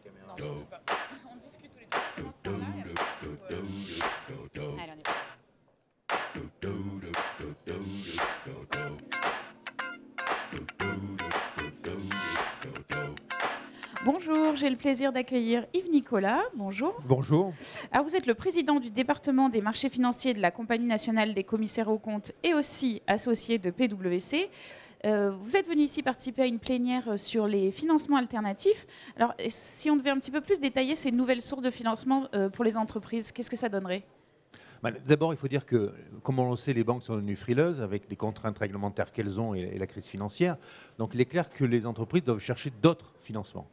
Non, je ne peux pas. On discute tous les deux. On commence par là et après, allez, on y va. Bonjour, j'ai le plaisir d'accueillir Yves Nicolas. Bonjour. Bonjour. Alors, vous êtes le président du département des marchés financiers de la Compagnie nationale des commissaires aux comptes et aussi associé de PwC. Vous êtes venu ici participer à une plénière sur les financements alternatifs. Alors, si on devait un petit peu plus détailler ces nouvelles sources de financement pour les entreprises, qu'est-ce que ça donnerait ? D'abord, il faut dire que, comme on le sait, les banques sont devenues frileuses avec les contraintes réglementaires qu'elles ont et la crise financière. Donc, il est clair que les entreprises doivent chercher d'autres financements.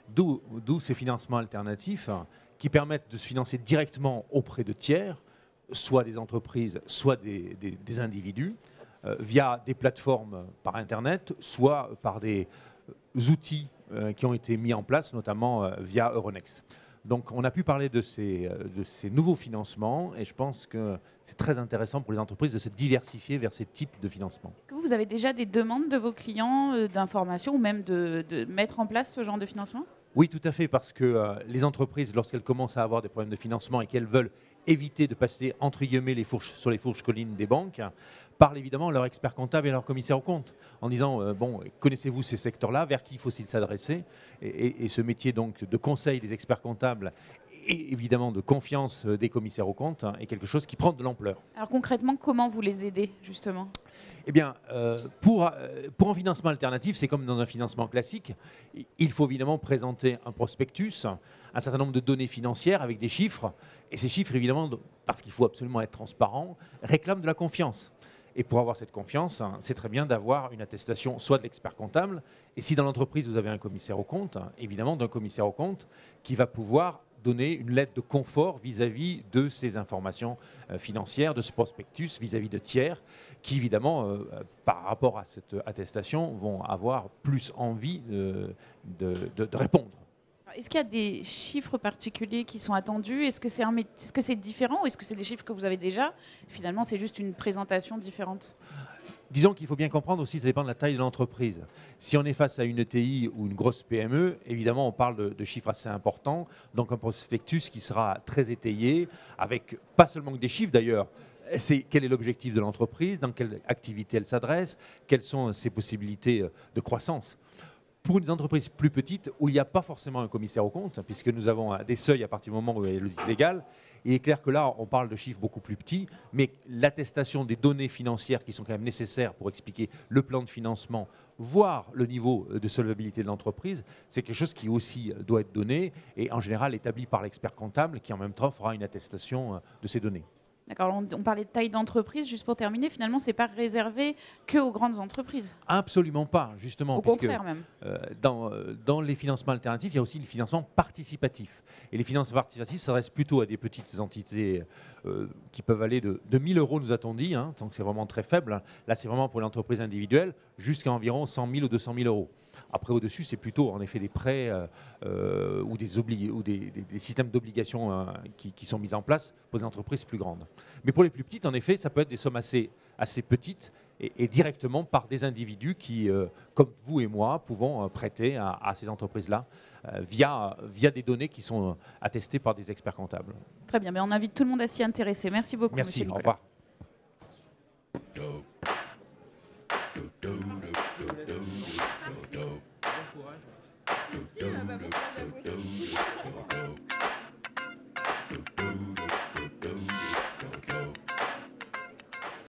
D'où ces financements alternatifs qui permettent de se financer directement auprès de tiers, soit des entreprises, soit des individus, via des plateformes par Internet, soit par des outils qui ont été mis en place, notamment via Euronext. Donc on a pu parler de ces nouveaux financements et je pense que c'est très intéressant pour les entreprises de se diversifier vers ces types de financements. Est-ce que vous avez déjà des demandes de vos clients d'informations ou même de mettre en place ce genre de financement ? Oui, tout à fait, parce que les entreprises, lorsqu'elles commencent à avoir des problèmes de financement et qu'elles veulent éviter de passer, entre guillemets, sur les fourches collines des banques, parlent évidemment à leur expert comptable et à leur commissaire aux comptes, en disant, connaissez-vous ces secteurs-là, vers qui faut-il s'adresser ? Et ce métier donc de conseil des experts comptables et évidemment de confiance des commissaires aux comptes est quelque chose qui prend de l'ampleur. Alors concrètement, comment vous les aidez justement ? Eh bien, pour un financement alternatif, c'est comme dans un financement classique. Il faut évidemment présenter un prospectus, un certain nombre de données financières avec des chiffres. Et ces chiffres, évidemment, parce qu'il faut absolument être transparent, réclament de la confiance. Et pour avoir cette confiance, c'est très bien d'avoir une attestation soit de l'expert comptable, et si dans l'entreprise vous avez un commissaire aux comptes, évidemment d'un commissaire aux comptes qui va pouvoir donner une lettre de confort vis-à-vis de ces informations financières, de ce prospectus, vis-à-vis de tiers, qui évidemment, par rapport à cette attestation, vont avoir plus envie de répondre. Est-ce qu'il y a des chiffres particuliers qui sont attendus ? Est-ce que c'est différent ou est-ce que c'est des chiffres que vous avez déjà ? Finalement, c'est juste une présentation différente. Disons qu'il faut bien comprendre aussi, ça dépend de la taille de l'entreprise. Si on est face à une ETI ou une grosse PME, évidemment, on parle de chiffres assez importants. Donc un prospectus qui sera très étayé, avec pas seulement que des chiffres d'ailleurs. C'est quel est l'objectif de l'entreprise, dans quelle activité elle s'adresse, quelles sont ses possibilités de croissance. Pour une entreprise plus petite, où il n'y a pas forcément un commissaire aux comptes, puisque nous avons des seuils à partir du moment où il y a l'audit légal, il est clair que là, on parle de chiffres beaucoup plus petits, mais l'attestation des données financières qui sont quand même nécessaires pour expliquer le plan de financement, voire le niveau de solvabilité de l'entreprise, c'est quelque chose qui aussi doit être donné et en général établi par l'expert comptable qui en même temps fera une attestation de ces données. D'accord, on parlait de taille d'entreprise, juste pour terminer, finalement, ce n'est pas réservé qu'aux grandes entreprises. Absolument pas, justement. Au contraire même. Dans les financements alternatifs, il y a aussi le financement participatif. Et les financements participatifs s'adressent plutôt à des petites entités qui peuvent aller de 1 000 €, nous a-t-on dit, donc c'est vraiment très faible. Là, c'est vraiment pour l'entreprise individuelle, jusqu'à environ 100 000 ou 200 000 €. Après, au-dessus, c'est plutôt en effet des prêts ou des systèmes d'obligations qui sont mis en place pour des entreprises plus grandes. Mais pour les plus petites, en effet, ça peut être des sommes assez petites et directement par des individus qui, comme vous et moi, pouvons prêter à ces entreprises-là via des données qui sont attestées par des experts comptables. Très bien, mais on invite tout le monde à s'y intéresser. Merci beaucoup, Merci, monsieur au Nicolas. revoir. Bon courage.